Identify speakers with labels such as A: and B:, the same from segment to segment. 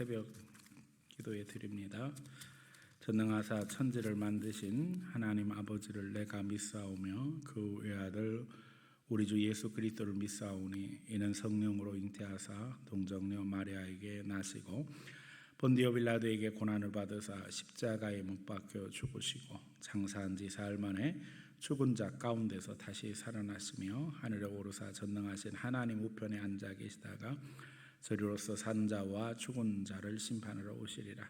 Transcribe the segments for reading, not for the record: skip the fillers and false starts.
A: 새벽 기도에 드립니다. 전능하사 천지를 만드신 하나님 아버지를 내가 믿사오며 그 외아들 우리 주 예수 그리스도를 믿사오니 이는 성령으로 잉태하사 동정녀 마리아에게 나시고 본디오 빌라도에게 고난을 받으사 십자가에 못 박혀 죽으시고 장사한 지 사흘 만에 죽은 자 가운데서 다시 살아나시며 하늘에 오르사 전능하신 하나님 우편에 앉아 계시다가 저리로서 산 자와 죽은 자를 심판하러 오시리라.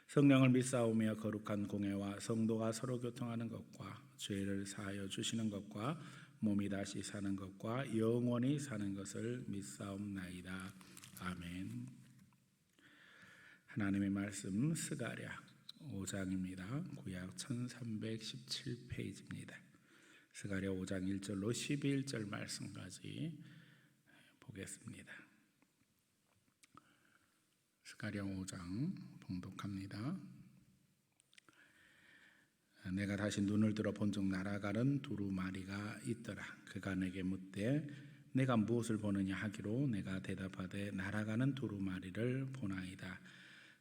A: 성령을 믿사오며 거룩한 공회와 성도가 서로 교통하는 것과 죄를 사하여 주시는 것과 몸이 다시 사는 것과 영원히 사는 것을 믿사옵나이다. 아멘. 하나님의 말씀 스가랴 5장입니다. 구약 1317페이지입니다. 스가랴 5장 1절로 11절 말씀까지 보겠습니다. 스가랴 5장 봉독합니다. 내가 다시 눈을 들어 본즉 날아가는 두루마리가 있더라. 그가 내게 묻되 내가 무엇을 보느냐 하기로 내가 대답하되 날아가는 두루마리를 보나이다.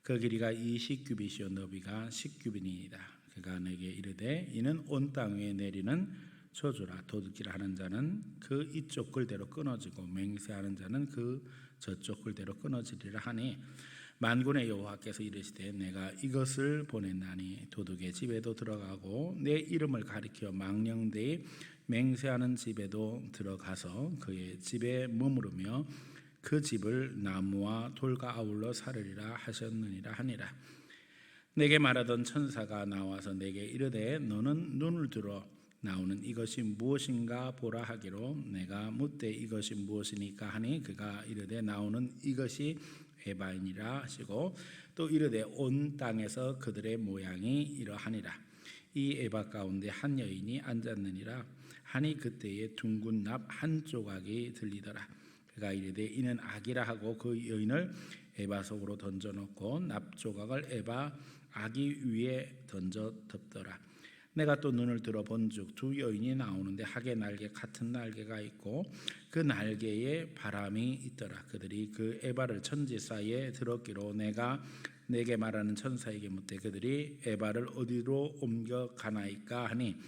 A: 그 길이가 20규빗이요 너비가 10규빗이니이다. 그가 내게 이르되 이는 온 땅 위에 내리는 저주라. 도둑질 하는 자는 그 이쪽 글대로 끊어지고 맹세하는 자는 그 저쪽 글대로 끊어지리라 하니 만군의 여호와께서 이르시되 내가 이것을 보냈나니 도둑의 집에도 들어가고 내 이름을 가리켜 망령되이 맹세하는 집에도 들어가서 그의 집에 머무르며 그 집을 나무와 돌과 아울러 사르리라 하셨느니라 하니라. 내게 말하던 천사가 나와서 내게 이르되 너는 눈을 들어 나오는 이것이 무엇인가 보라 하기로 내가 묻되 이것이 무엇이니까 하니 그가 이르되 나오는 이것이 에바이니라 하시고 또 이르되 온 땅에서 그들의 모양이 이러하니라. 이 에바 가운데 한 여인이 앉았느니라 하니 그때에 둥근 납 한 조각이 들리더라. 그가 이르되 이는 악이라 하고 그 여인을 에바 속으로 던져놓고 납 조각을 에바 아기 위에 던져 덮더라. 내가 또 눈을 들어 본즉 두 여인이 나오는데 하계 날개 같은 날개가 있고 그 날개에 바람이 있더라. 그들이 그 에바를 천지 사이에 들었기로 내가 내게 말하는 천사에게 묻되 그들이 에바를 어디로 옮겨가나이까 하니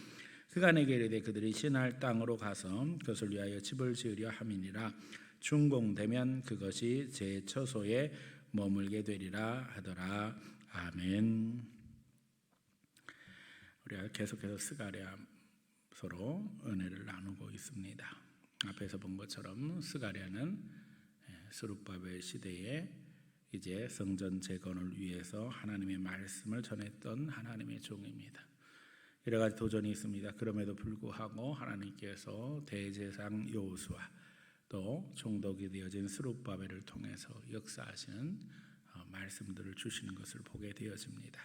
A: 그가 내게 이르되 그들이 신할 땅으로 가서 그것을 위하여 집을 지으려 함이니라. 준공되면 그것이 제 처소에 머물게 되리라 하더라. 아멘. 우리가 계속해서 스가랴서로 은혜를 나누고 있습니다. 앞에서 본 것처럼 스가랴는 스룹바벨 시대에 이제 성전 재건을 위해서 하나님의 말씀을 전했던 하나님의 종입니다. 여러 가지 도전이 있습니다. 그럼에도 불구하고 하나님께서 대제사장 여호수아 또 총독이 되어진 스룹바벨을 통해서 역사하시는 말씀들을 주시는 것을 보게 되어집니다.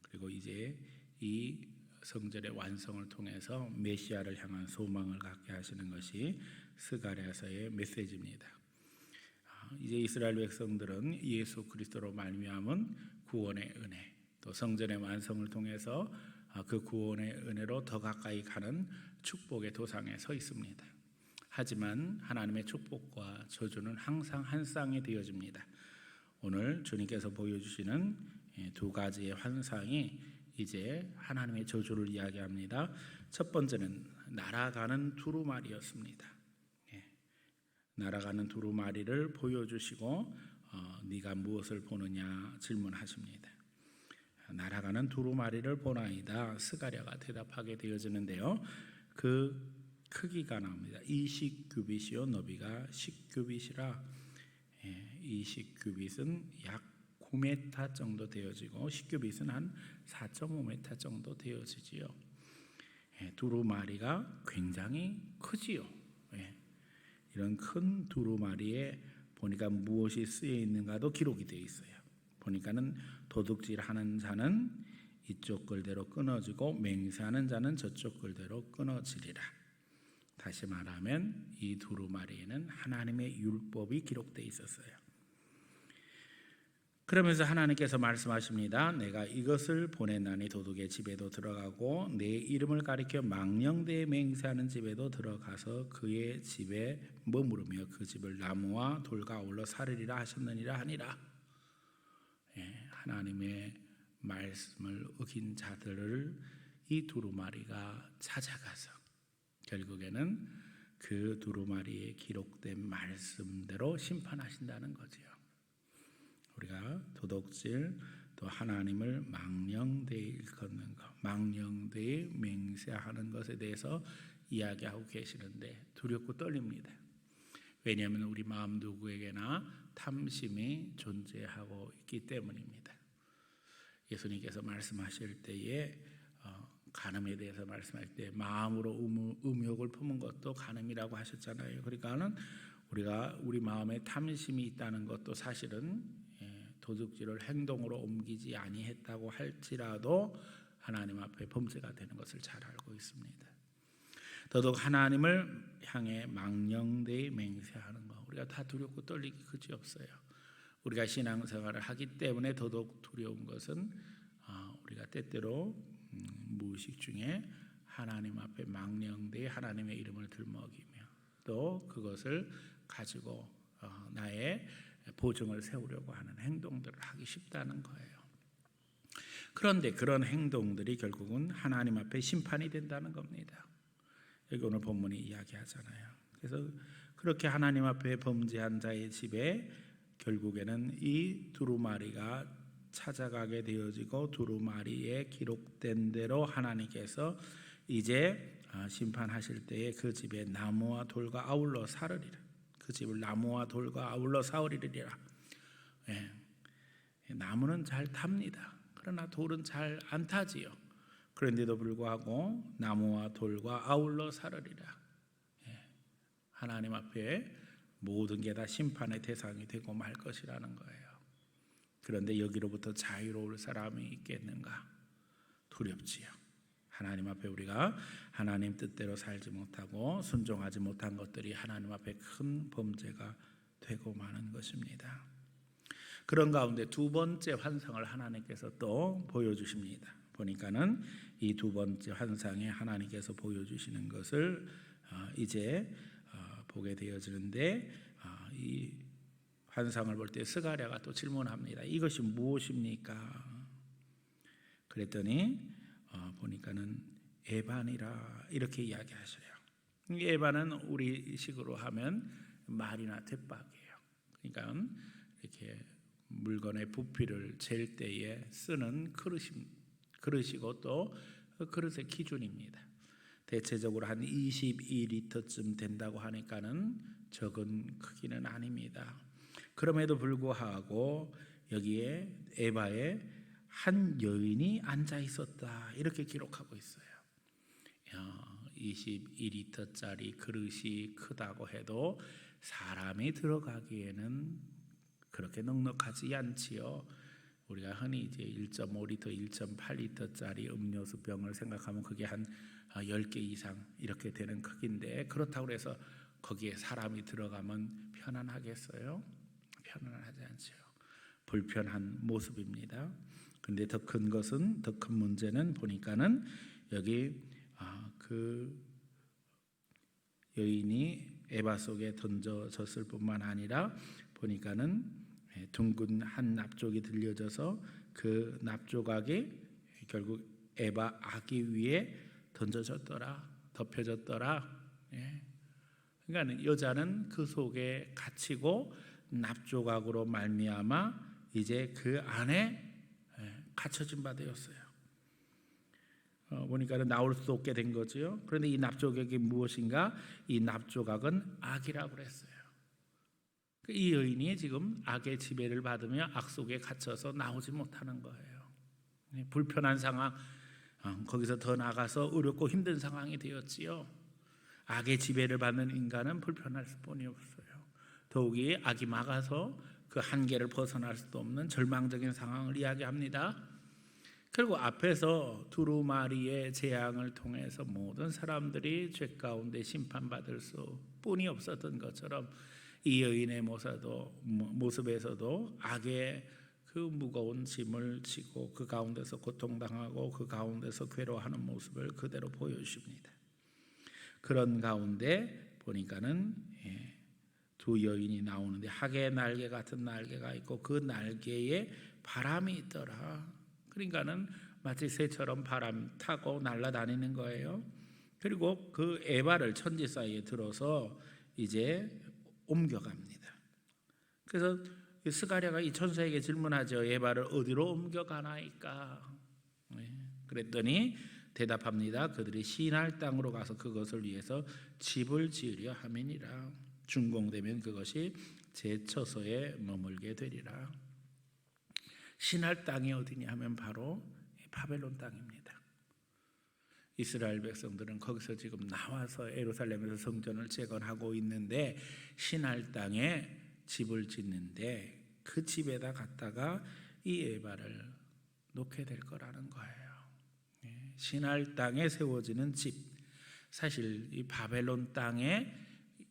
A: 그리고 이제 이 성전의 완성을 통해서 메시아를 향한 소망을 갖게 하시는 것이 스가랴서의 메시지입니다. 이제 이스라엘 백성들은 예수 그리스도로 말미암은 구원의 은혜, 또 성전의 완성을 통해서 그 구원의 은혜로 더 가까이 가는 축복의 도상에 서 있습니다. 하지만 하나님의 축복과 저주는 항상 한 쌍이 되어집니다. 오늘 주님께서 보여주시는 두 가지의 환상이 이제 하나님의 저주를 이야기합니다. 첫 번째는 날아가는 두루마리였습니다. 날아가는 두루마리를 보여주시고 네가 무엇을 보느냐 질문하십니다. 날아가는 두루마리를 보나이다. 스가랴가 대답하게 되어지는데요. 그 크기가 나옵니다. 20규빗이요 너비가 10규빗이라 20규빗은 약 9m 정도 되어지고 10규빗은 한 4.5m 정도 되어지지요. 두루마리가 굉장히 크지요. 이런 큰 두루마리에 보니까 무엇이 쓰여 있는가도 기록이 되어 있어요. 보니까는 도둑질하는 자는 이쪽 글대로 끊어지고 맹세하는 자는 저쪽 글대로 끊어지리라. 다시 말하면 이 두루마리에는 하나님의 율법이 기록되어 있었어요. 그러면서 하나님께서 말씀하십니다. 내가 이것을 보냈나니 도둑의 집에도 들어가고 내 이름을 가리켜 망령되이 맹세하는 집에도 들어가서 그의 집에 머무르며 그 집을 나무와 돌과 아울러 사르리라 하셨느니라 하니라. 하나님의 말씀을 어긴 자들을 이 두루마리가 찾아가서 결국에는 그 두루마리에 기록된 말씀대로 심판하신다는 거지요. 우리가 도둑질, 또 하나님을 망령되이 일컫는 것, 망령되이 맹세하는 것에 대해서 이야기하고 계시는데 두렵고 떨립니다. 왜냐하면 우리 마음 누구에게나 탐심이 존재하고 있기 때문입니다. 예수님께서 말씀하실 때에 간음에 대해서 말씀할 때 마음으로 음욕을 품은 것도 간음이라고 하셨잖아요. 그러니까는 우리가 우리 마음에 탐심이 있다는 것도 사실은 도둑질을 행동으로 옮기지 아니했다고 할지라도 하나님 앞에 범죄가 되는 것을 잘 알고 있습니다. 더더욱 하나님을 향해 망령되이 맹세하는 것, 우리가 다 두렵고 떨리기 그지없어요. 우리가 신앙생활을 하기 때문에 더더욱 두려운 것은 우리가 때때로 무의식 중에 하나님 앞에 망령되이 하나님의 이름을 들먹이며 또 그것을 가지고 나의 보증을 세우려고 하는 행동들을 하기 쉽다는 거예요. 그런데 그런 행동들이 결국은 하나님 앞에 심판이 된다는 겁니다. 여기 오늘 본문이 이야기하잖아요. 그래서 그렇게 하나님 앞에 범죄한 자의 집에 결국에는 이 두루마리가 찾아가게 되어지고 두루마리에 기록된 대로 하나님께서 이제 심판하실 때에 그 집에 나무와 돌과 아울러 사르리라. 그 집을 나무와 돌과 아울러 사르리라. 나무는 잘 탑니다. 그러나 돌은 잘 안 타지요. 그런데도 불구하고 나무와 돌과 아울러 사르리라. 하나님 앞에 모든 게 다 심판의 대상이 되고 말 것이라는 거예요. 그런데 여기로부터 자유로울 사람이 있겠는가? 두렵지요. 하나님 앞에 우리가 하나님 뜻대로 살지 못하고 순종하지 못한 것들이 하나님 앞에 큰 범죄가 되고 마는 것입니다. 그런 가운데 두 번째 환상을 하나님께서 또 보여주십니다. 보니까는 이 두 번째 환상에 하나님께서 보여주시는 것을 이제 보게 되어지는데 이 환상을 볼 때 스가랴가 또 질문합니다. 이것이 무엇입니까? 그랬더니 보니까는 에반이라 이렇게 이야기하셔요. 이 에반은 우리식으로 하면 말이나 鉄박이에요. 그러니까 이렇게 물건의 부피를 잴 때에 쓰는 그릇이고 또 그 그릇의 기준입니다. 대체적으로 한 22리터쯤 된다고 하니까는 적은 크기는 아닙니다. 그럼에도 불구하고 여기에 에바에 한 여인이 앉아 있었다 이렇게 기록하고 있어요. 22리터짜리 그릇이 크다고 해도 사람이 들어가기에는 그렇게 넉넉하지 않지요. 우리가 흔히 이제 1.5리터, 1.8리터짜리 음료수 병을 생각하면 그게 한 10개 이상 이렇게 되는 크기인데 그렇다고 해서 거기에 사람이 들어가면 편안하겠어요? 편안하지 않죠. 불편한 모습입니다. 근데 더 큰 문제는 보니까는 여기 그 여인이 에바 속에 던져졌을 뿐만 아니라 보니까는 둥근 한 납조각이 들려져서 그 납조각이 결국 에바 아기 위에 덮여졌더라. 그러니까 여자는 그 속에 갇히고 납조각으로 말미암아 이제 그 안에 갇혀진 바 되었어요. 보니까는 나올 수 없게 된 거죠. 그런데 이 납조각이 무엇인가? 이 납조각은 악이라고 그랬어요. 이 여인이 지금 악의 지배를 받으며 악 속에 갇혀서 나오지 못하는 거예요. 불편한 상황, 거기서 더 나가서 어렵고 힘든 상황이 되었지요. 악의 지배를 받는 인간은 불편할 수뿐이 없어요. 더욱이 악이 막아서 그 한계를 벗어날 수도 없는 절망적인 상황을 이야기합니다. 그리고 앞에서 두루마리의 재앙을 통해서 모든 사람들이 죄 가운데 심판받을 수뿐이 없었던 것처럼 이 여인의 모습에서도 악의 그 무거운 짐을 지고 그 가운데서 고통당하고 그 가운데서 괴로워하는 모습을 그대로 보여주십니다. 그런 가운데 보니까는 두 여인이 나오는데 학의 날개 같은 날개가 있고 그 날개에 바람이 있더라. 그러니까는 마치 새처럼 바람 타고 날아다니는 거예요. 그리고 그 에바를 천지 사이에 들어서 이제 옮겨갑니다. 그래서 스가랴가 이 천사에게 질문하죠. 에바를 어디로 옮겨가나이까? 그랬더니 대답합니다. 그들이 시날 땅으로 가서 그것을 위해서 집을 지으려 함이니라. 준공되면 그것이 제 처소에 머물게 되리라. 시날 땅이 어디냐 하면 바로 바벨론 땅입니다. 이스라엘 백성들은 거기서 지금 나와서 예루살렘에서 성전을 재건하고 있는데 시날 땅에 집을 짓는데 그 집에다 갖다가 이 에바를 놓게 될 거라는 거예요. 시날 땅에 세워지는 집, 사실 이 바벨론 땅의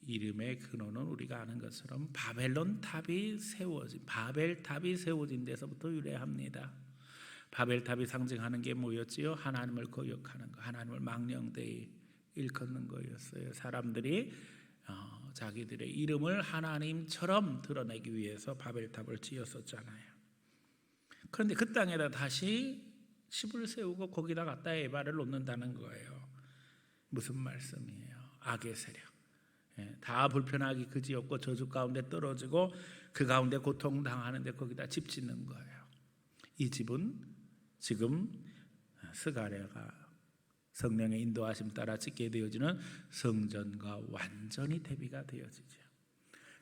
A: 이름의 근원은 우리가 아는 것처럼 바벨론 탑이 세워진, 바벨탑이 세워진 데서부터 유래합니다. 바벨탑이 상징하는 게 뭐였지요? 하나님을 거역하는 거, 하나님을 망령되이 일컫는 거였어요. 사람들이 자기들의 이름을 하나님처럼 드러내기 위해서 바벨탑을 지었었잖아요. 그런데 그 땅에다 다시 집을 세우고 거기다 갖다 에바를 놓는다는 거예요. 무슨 말씀이에요? 악의 세력, 다 불편하기 그지없고 저주 가운데 떨어지고 그 가운데 고통당하는데 거기다 집 짓는 거예요. 이 집은 지금 스가랴가 성령의 인도하심 따라 짓게 되어지는 성전과 완전히 대비가 되어지죠.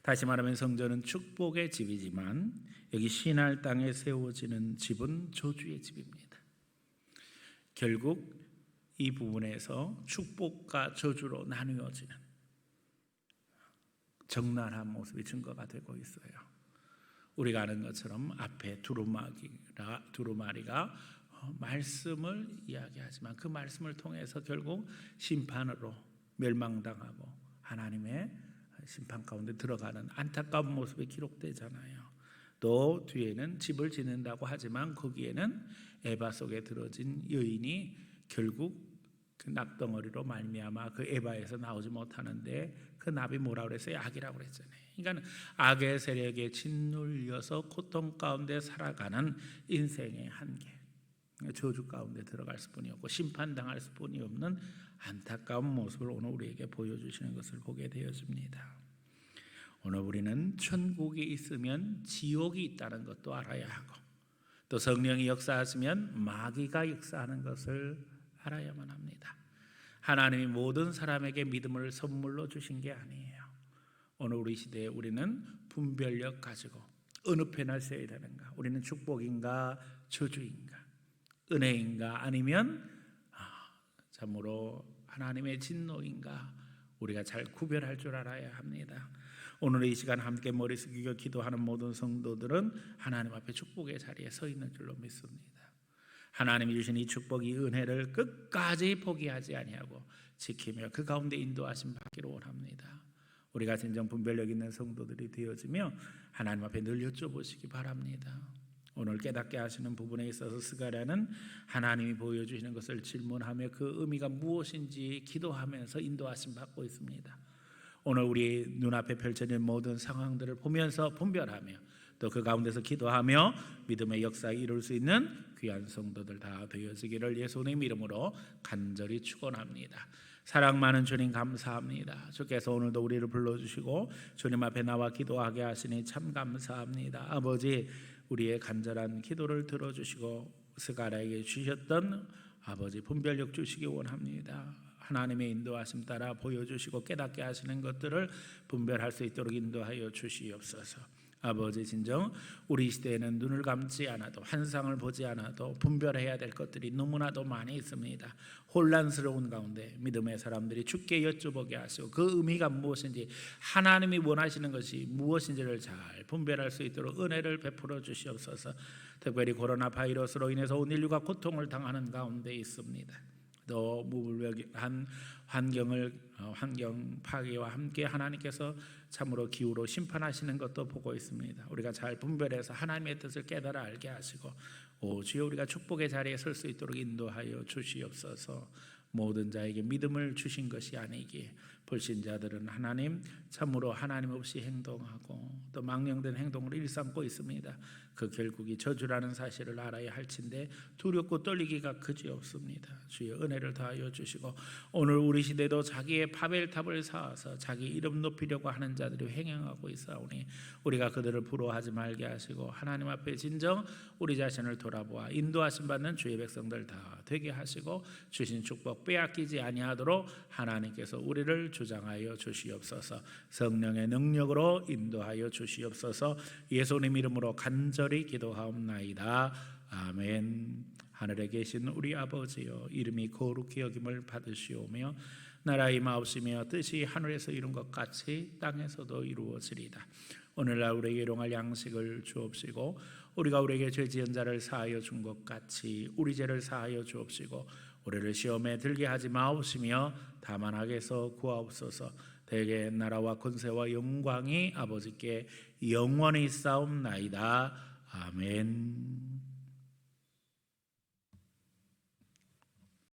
A: 다시 말하면 성전은 축복의 집이지만 여기 시날 땅에 세워지는 집은 저주의 집입니다. 결국 이 부분에서 축복과 저주로 나누어지는 적나라한 모습이 증거가 되고 있어요. 우리가 아는 것처럼 앞에 두루마리가 말씀을 이야기하지만 그 말씀을 통해서 결국 심판으로 멸망당하고 하나님의 심판 가운데 들어가는 안타까운 모습이 기록되잖아요. 또 뒤에는 집을 짓는다고 하지만 거기에는 에바 속에 들어진 여인이 결국 그 납덩어리로 말미암아 그 에바에서 나오지 못하는데 그 납이 뭐라 그랬어요? 악이라고 그랬잖아요. 그러니까 악의 세력에 짓눌려서 고통 가운데 살아가는 인생의 한계, 저주 가운데 들어갈 수뿐이 없고 심판당할 수뿐이 없는 안타까운 모습을 오늘 우리에게 보여주시는 것을 보게 되어집니다. 오늘 우리는 천국이 있으면 지옥이 있다는 것도 알아야 하고 또 성령이 역사하시면 마귀가 역사하는 것을 알아야만 합니다. 하나님이 모든 사람에게 믿음을 선물로 주신 게 아니에요. 오늘 우리 시대에 우리는 분별력 가지고 어느 편을 써야 되는가? 우리는 축복인가 저주인가? 은혜인가 아니면 참으로 하나님의 진노인가? 우리가 잘 구별할 줄 알아야 합니다. 오늘 이 시간 함께 머리 숙이고 기도하는 모든 성도들은 하나님 앞에 축복의 자리에 서 있는 줄로 믿습니다. 하나님이 주신 이 축복이 은혜를 끝까지 포기하지 아니하고 지키며 그 가운데 인도하심 받기를 원합니다. 우리가 진정 분별력 있는 성도들이 되어지며 하나님 앞에 늘 여쭤보시기 바랍니다. 오늘 깨닫게 하시는 부분에 있어서 스가랴는 하나님이 보여주시는 것을 질문하며 그 의미가 무엇인지 기도하면서 인도하심 받고 있습니다. 오늘 우리 눈앞에 펼쳐진 모든 상황들을 보면서 분별하며 또 그 가운데서 기도하며 믿음의 역사에 이룰 수 있는 귀한 성도들 다 되어지기를 예수님 이름으로 간절히 축원합니다. 사랑 많은 주님 감사합니다. 주께서 오늘도 우리를 불러주시고 주님 앞에 나와 기도하게 하시니 참 감사합니다. 아버지, 우리의 간절한 기도를 들어주시고 스가랴에게 주셨던 아버지 분별력 주시기 원합니다. 하나님의 인도하심 따라 보여주시고 깨닫게 하시는 것들을 분별할 수 있도록 인도하여 주시옵소서. 아버지, 진정 우리 시대에는 눈을 감지 않아도 환상을 보지 않아도 분별해야 될 것들이 너무나도 많이 있습니다. 혼란스러운 가운데 믿음의 사람들이 주께 여쭤보게 하시고 그 의미가 무엇인지 하나님이 원하시는 것이 무엇인지를 잘 분별할 수 있도록 은혜를 베풀어 주시옵소서. 특별히 코로나 바이러스로 인해서 온 인류가 고통을 당하는 가운데 있습니다. 또 무불변한 환경 파괴와 함께 하나님께서 참으로 기후로 심판하시는 것도 보고 있습니다. 우리가 잘 분별해서 하나님의 뜻을 깨달아 알게 하시고 주여 우리가 축복의 자리에 설 수 있도록 인도하여 주시옵소서. 모든 자에게 믿음을 주신 것이 아니기에 불신자들은 하나님 참으로 하나님 없이 행동하고 또 망령된 행동을 일삼고 있습니다. 그 결국이 저주라는 사실을 알아야 할진데 두렵고 떨리기가 그지없습니다. 주의 은혜를 다하여 주시고 오늘 우리 시대도 자기의 바벨탑을 쌓아서 자기 이름 높이려고 하는 자들이 횡행하고 있사오니 우리가 그들을 부러워하지 말게 하시고 하나님 앞에 진정 우리 자신을 돌아보아 인도하심 받는 주의 백성들 다 되게 하시고 주신 축복 빼앗기지 아니하도록 하나님께서 우리를 주장하여 주시옵소서. 성령의 능력으로 인도하여 주시옵소서. 예수님 이름으로 간절히 기도하옵나이다. 아멘. 하늘에 계신 우리 아버지여, 이름이 거룩히 여김을 받으시오며 나라 임하옵시며 뜻이 하늘에서 이룬 것 같이 땅에서도 이루어지리다. 오늘날 우리에게 일용할 양식을 주옵시고 우리가 우리에게 죄 지은 자를 사하여 준 것 같이 우리 죄를 사하여 주옵시고 우리를 시험에 들게 하지 마옵시며 다만 악에서 구하옵소서. 대개 나라와 권세와 영광이 아버지께 영원히 있사옵나이다. 아멘.